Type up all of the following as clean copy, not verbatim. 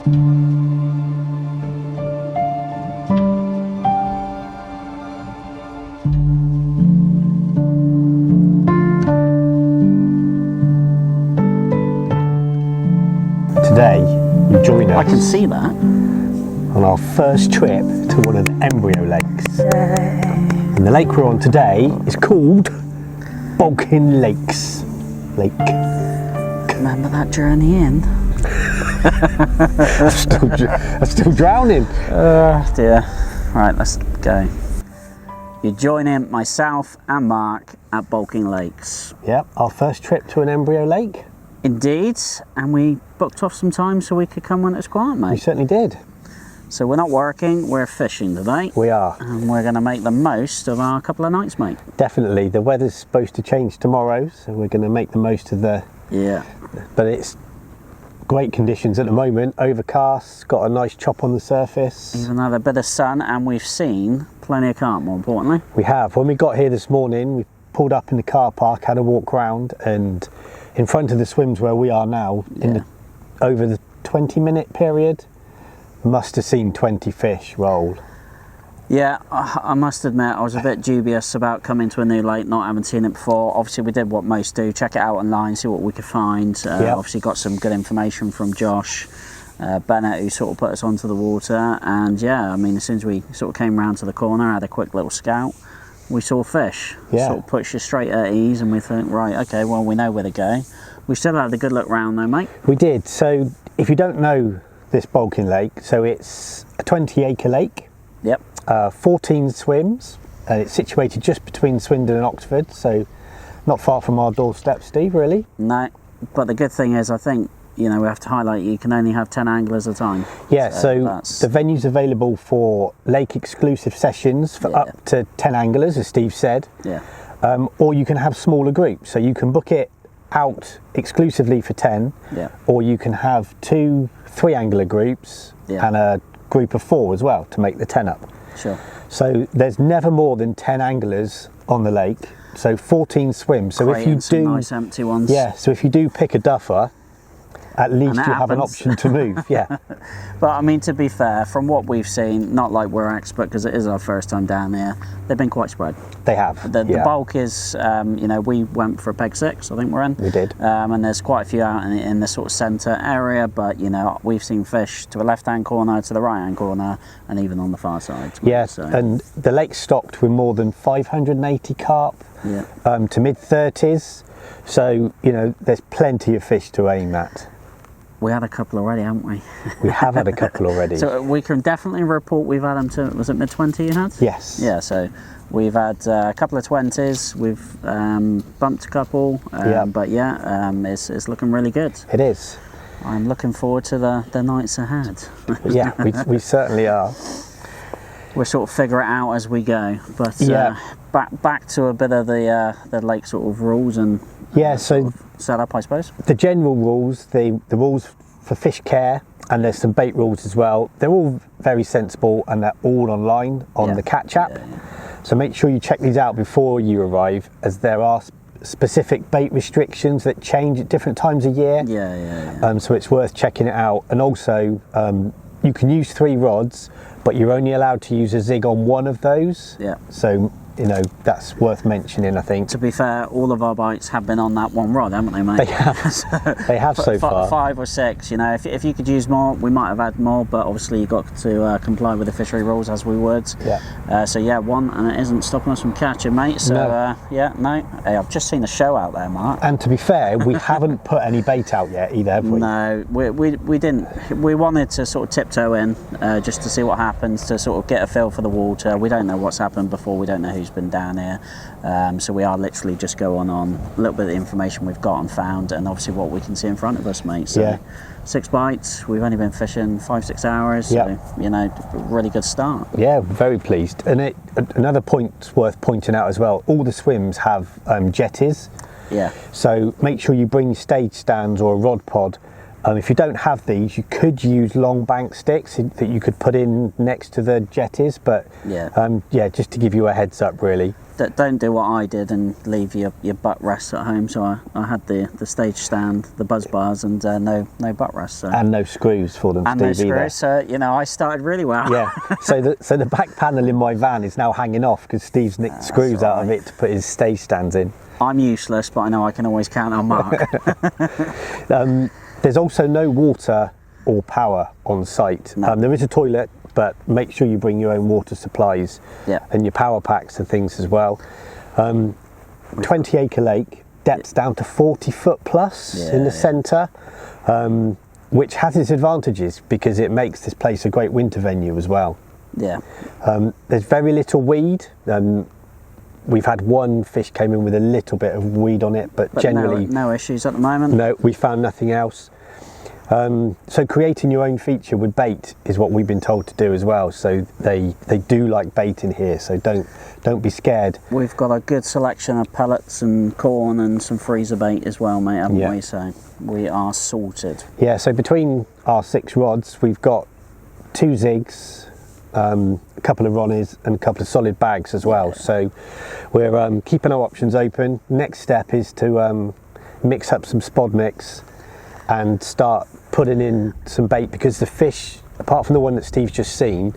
Today, you join us. I can see that. On our first trip to one of the Embryo Lakes. And the lake we're on today is called Baulking Lakes. Remember that journey in? I'm still drowning. Dear. Right, let's go. You're joining myself and Mark at Baulking Lakes. Yep, our first trip to an Embryo Lake. Indeed, and we booked off some time so we could come when it's quiet, mate. We certainly did. So we're not working, we're fishing today. We are. And we're going to make the most of our couple of nights, mate. Definitely. The weather's supposed to change tomorrow, so we're going to make the most of the... Yeah. But it's great conditions at the moment. Overcast, got a nice chop on the surface. Even though a bit of sun, and we've seen plenty of carp, more importantly. We have. When we got here this morning, we pulled up in the car park, had a walk round, and in front of the swims where we are now, over the 20-minute period, must have seen 20 fish roll. Yeah, I must admit I was a bit dubious about coming to a new lake, not having seen it before. Obviously we did what most do, check it out online, see what we could find. Obviously got some good information from Josh Bennett, who sort of put us onto the water, and yeah, I mean, as soon as we sort of came round to the corner, had a quick little scout, we saw fish. Sort of puts you straight at ease, and we think, right, okay, well, we know where to go. We still had a good look round though, mate. We did. So if you don't know this Baulking Lake, so it's a 20-acre lake. Yep. 14 swims, and it's situated just between Swindon and Oxford, so not far from our doorstep, Steve, really. No, but the good thing is, I think, you know, we have to highlight you can only have 10 anglers at a time. Yeah, so the venue's available for lake exclusive sessions for up to 10 anglers, as Steve said. Yeah. Or you can have smaller groups, so you can book it out exclusively for 10, or you can have 2 3-angler groups and a group of 4 as well to make the 10 up. Sure. So there's never more than 10 anglers on the lake, so 14 swims. So if you do nice empty ones. Yeah, so if you do pick a duffer, at least you have an option to move. Yeah. But I mean, to be fair, from what we've seen, not like we're expert because it is our first time down here, they've been quite spread. They have. The bulk is, you know, we went for a peg 6, I think we're in. We did. And there's quite a few out in the sort of centre area, but you know, we've seen fish to the left-hand corner, to the right-hand corner, and even on the far side. Yes, and the lake's stocked with more than 580 carp to mid-30s. So, you know, there's plenty of fish to aim at. We had a couple already, haven't we? We have had a couple already. So we can definitely report we've had them to, was it mid-20 you had? Yes. Yeah, so we've had a couple of 20s, we've bumped a couple, but yeah, it's looking really good. It is. I'm looking forward to the nights ahead. Yeah, we certainly are. We'll sort of figure it out as we go, but back to a bit of the lake sort of rules and so setup, I suppose. The general rules, the rules for fish care, and there's some bait rules as well. They're all very sensible, and they're all online on the Catch app. So make sure you check these out before you arrive, as there are specific bait restrictions that change at different times of year. So it's worth checking it out. And also, you can use 3 rods, but you're only allowed to use a zig on one of those. So, you know, that's worth mentioning, I think. To be fair, all of our bites have been on that one rod, haven't they, mate? They have. They have so far. 5 or 6, you know. If you could use more, we might have had more, but obviously you've got to comply with the fishery rules, as we would. So yeah, 1, and it isn't stopping us from catching, mate. So Hey, I've just seen a show out there, Mark. And to be fair, we haven't put any bait out yet either, have we? No, we didn't. We wanted to sort of tiptoe in just to see what happens, to sort of get a feel for the water. We don't know what's happened before. We don't know who's been down here, so we are literally just going on a little bit of the information we've got and found, and obviously what we can see in front of us, mate. So 6 bites. We've only been fishing 5-6 hours. So, you know, really good start. Yeah, very pleased. And another point worth pointing out as well, all the swims have jetties. So make sure you bring stage stands or a rod pod If you don't have these, you could use long bank sticks that you could put in next to the jetties, but yeah, just to give you a heads up really. Don't do what I did and leave your butt rests at home. So I had the stage stand, the buzz bars, and no butt rests. So. And no screws for them, and Steve, no either. screws. So you know, I started really well. Yeah. So the back panel in my van is now hanging off because Steve's nicked screws out of it to put his stage stands in. I'm useless, but I know I can always count on Mark. There's also no water or power on site. No. There is a toilet, but make sure you bring your own water supplies and your power packs and things as well. 20-acre lake, depths down to 40 foot plus in the centre, which has its advantages because it makes this place a great winter venue as well. Yeah. There's very little weed. We've had one fish came in with a little bit of weed on it, but generally no issues at the moment. No, we found nothing else. So creating your own feature with bait is what we've been told to do as well. So they do like bait in here, so don't be scared. We've got a good selection of pellets and corn and some freezer bait as well, mate, haven't we? So we are sorted. Yeah, so between our 6 rods, we've got 2 zigs, a couple of Ronnies and a couple of solid bags as well. So we're keeping our options open. Next step is to mix up some spod mix and start putting in some bait, because the fish, apart from the one that Steve's just seen,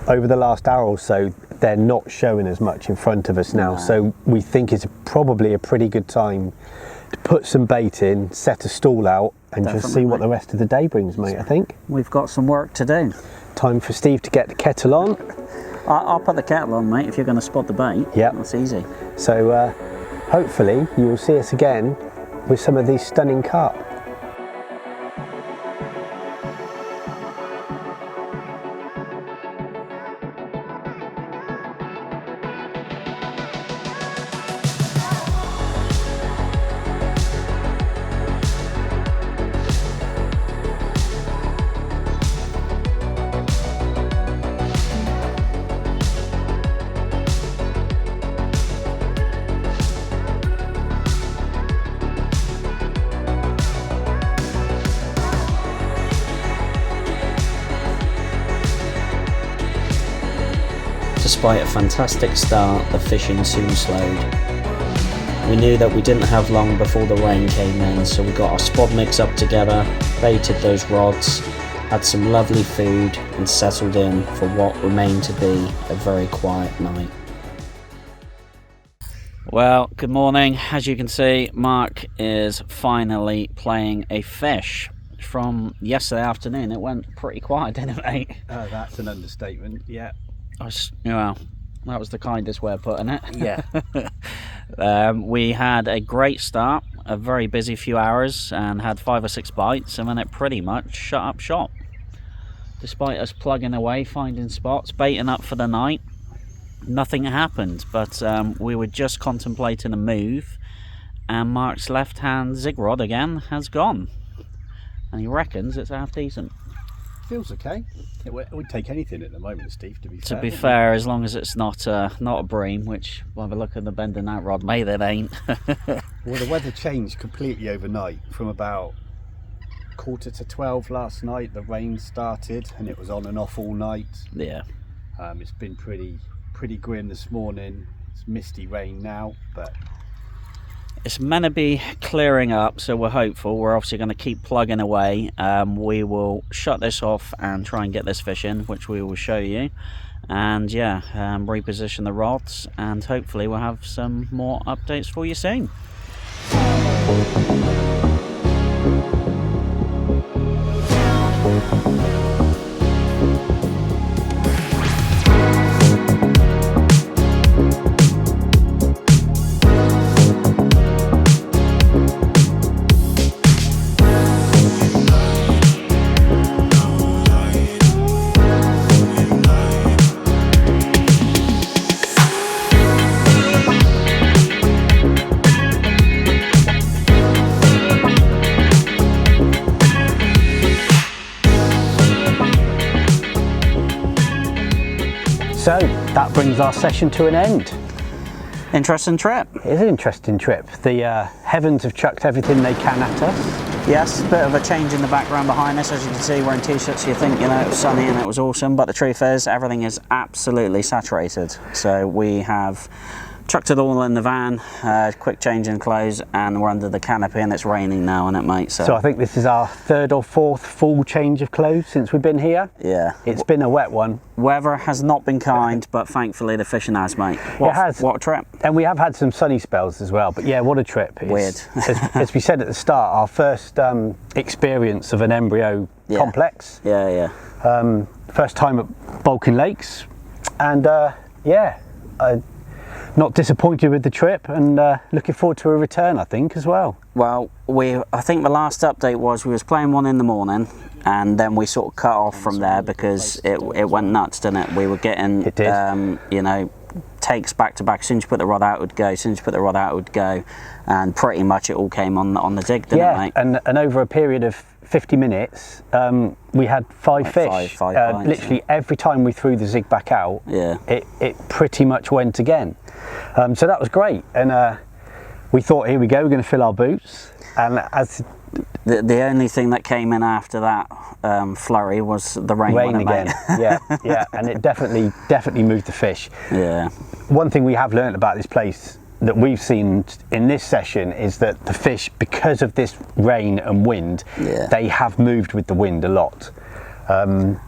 over the last hour or so, they're not showing as much in front of us now. No. So we think it's probably a pretty good time to put some bait in, set a stall out, and just see what the rest of the day brings, mate, I think. We've got some work to do. Time for Steve to get the kettle on. I'll put the kettle on, mate, if you're going to spot the bait. Yeah. That's easy. So hopefully you will see us again with some of these stunning carp. Despite a fantastic start, the fishing soon slowed. We knew that we didn't have long before the rain came in, so we got our spod mix up together, baited those rods, had some lovely food, and settled in for what remained to be a very quiet night. Well, good morning. As you can see, Mark is finally playing a fish. From yesterday afternoon, it went pretty quiet, didn't it, mate? That's an understatement, yeah. Well, that was the kindest way of putting it. Yeah. We had a great start, a very busy few hours, and had 5 or 6 bites, and then it pretty much shut up shop. Despite us plugging away, finding spots, baiting up for the night, nothing happened. But we were just contemplating a move, and Mark's left-hand zig rod again has gone, and he reckons it's half decent. Feels okay. It would take anything at the moment, Steve, to be fair. To be fair, as long as it's not a bream, which by the look of the bending out rod, mate, it ain't. Well, the weather changed completely overnight. From about 11:45 last night, the rain started, and it was on and off all night. Yeah. It's been pretty grim this morning. It's misty rain now, but it's meant to be clearing up, so we're hopeful. We're obviously going to keep plugging away. We will shut this off and try and get this fish in, which we will show you. And yeah, reposition the rods, and hopefully we'll have some more updates for you soon. So that brings our session to an end. Interesting trip. It is an interesting trip. The heavens have chucked everything they can at us. Yes, a bit of a change in the background behind us. As you can see, we're in t-shirts, you think, you know, it was sunny and it was awesome, but the truth is everything is absolutely saturated. So we have chucked it all in the van, quick change in clothes, and we're under the canopy, and it's raining now, isn't it, mate? So I think this is our 3rd or 4th full change of clothes since we've been here. Yeah. It's been a wet one. Weather has not been kind, but thankfully the fishing has, mate. It has. What a trip. And we have had some sunny spells as well, but yeah, what a trip. Weird. as we said at the start, our first experience of an embryo complex. Yeah. First time at Baulking Lakes, and not disappointed with the trip, and looking forward to a return, I think, as well. Well, I think the last update was we was playing one in the morning, and then we sort of cut off from there because it went nuts, didn't it? We were getting, it did. you know, takes back to back. As soon as you put the rod out, it would go. As soon as you put the rod out, it would go. And pretty much it all came on the zig, didn't it, mate? And over a period of 50 minutes, we had 5 fish. Five bites, literally every time we threw the zig back out, it pretty much went again. So that was great, and we thought, here we go, we're going to fill our boots. And as the only thing that came in after that flurry was the rain again. yeah, and it definitely moved the fish. Yeah. One thing we have learned about this place that we've seen in this session is that the fish, because of this rain and wind, they have moved with the wind a lot.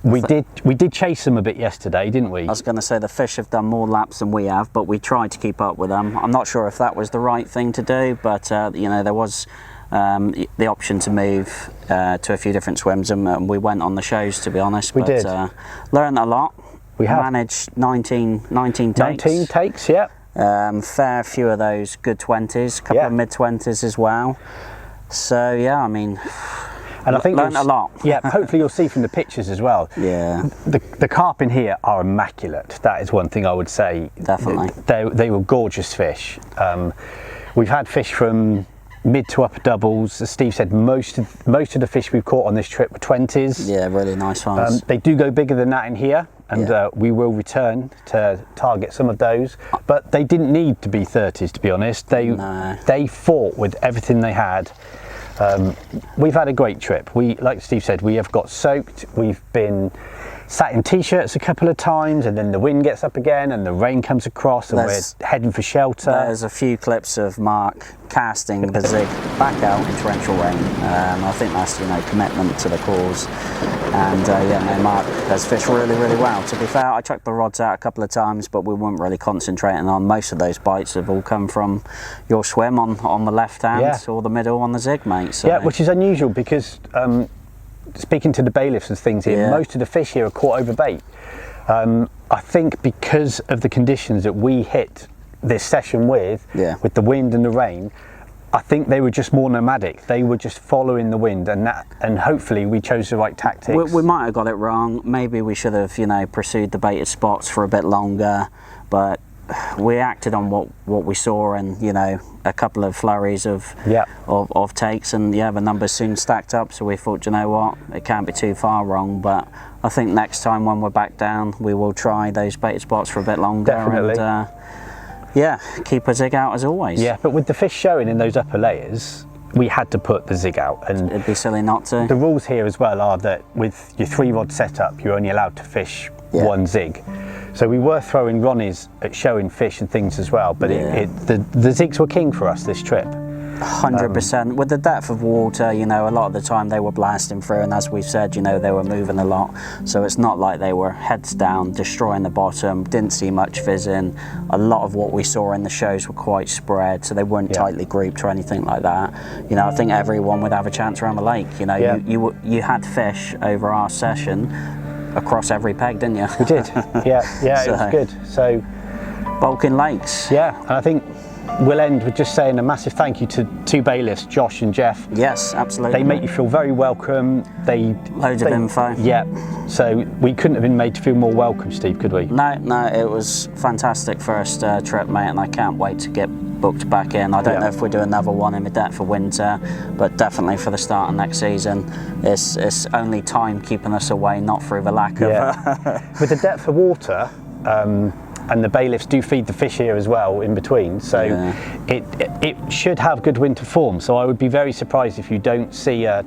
We did chase them a bit yesterday, didn't we? I was going to say the fish have done more laps than we have, but we tried to keep up with them. I'm not sure if that was the right thing to do, but you know, there was the option to move to a few different swims, and we went on the shows, to be honest. We did. Learned a lot. We have managed 19 takes. 19 takes, yeah. Fair few of those good 20s, a couple of mid-20s as well. So yeah, I mean, and I think learned a lot. Yeah, hopefully you'll see from the pictures as well. Yeah. The carp in here are immaculate. That is one thing I would say. Definitely. They were gorgeous fish. We've had fish from mid to upper doubles. As Steve said, most of the fish we've caught on this trip were 20s. Yeah, really nice ones. They do go bigger than that in here, and we will return to target some of those. But they didn't need to be 30s, to be honest. They fought with everything they had. We've had a great trip. Like Steve said, we have got soaked. We've been sat in t-shirts a couple of times, and then the wind gets up again and the rain comes across, and we're heading for shelter. There's a few clips of Mark casting the zig back out in torrential rain. I think that's, you know, commitment to the cause. And Mark has fished really well. To be fair, I chucked the rods out a couple of times, but we weren't really concentrating on most of those bites. Have all come from your swim on the left hand or the middle on the zig, mate. So. Yeah, which is unusual because speaking to the bailiffs and things here, most of the fish here are caught over bait. I think because of the conditions that we hit this session with the wind and the rain, I think they were just more nomadic. They were just following the wind, and hopefully we chose the right tactics. We might have got it wrong. Maybe we should have, you know, pursued the baited spots for a bit longer, but we acted on what we saw, and you know, a couple of flurries of takes, and the numbers soon stacked up. So we thought, you know what, it can't be too far wrong. But I think next time when we're back down, we will try those baited spots for a bit longer. Definitely. And keep a zig out as always. Yeah, but with the fish showing in those upper layers, we had to put the zig out, and it'd be silly not to. The rules here as well are that with your 3-rod setup, you're only allowed to fish one zig. So we were throwing Ronnies at showing fish and things as well, but the zigs were king for us this trip. 100%. With the depth of water, you know, a lot of the time they were blasting through, and as we've said, you know, they were moving a lot. So it's not like they were heads down, destroying the bottom, didn't see much fizzing. A lot of what we saw in the shows were quite spread, so they weren't tightly grouped or anything like that. You know, I think everyone would have a chance around the lake. You know, you had fish over our session across every peg, didn't you? We did. Yeah, so, it was good. So, Baulking Lakes. Yeah, and I think we'll end with just saying a massive thank you to two bailiffs, Josh and Jeff. Yes, absolutely. They make you feel very welcome. Loads of info. Yeah, so we couldn't have been made to feel more welcome, Steve, could we? No, it was fantastic first trip, mate, and I can't wait to get booked back in. I don't know if we'll do another one in the depth for winter, but definitely for the start of next season. It's only time keeping us away, not through the lack of... With the depth of water, and the bailiffs do feed the fish here as well in between, so it should have good winter form. So I would be very surprised if you don't see a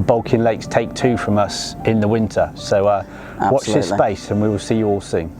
Baulking Lakes take 2 from us in the winter. So watch this space, and we will see you all soon.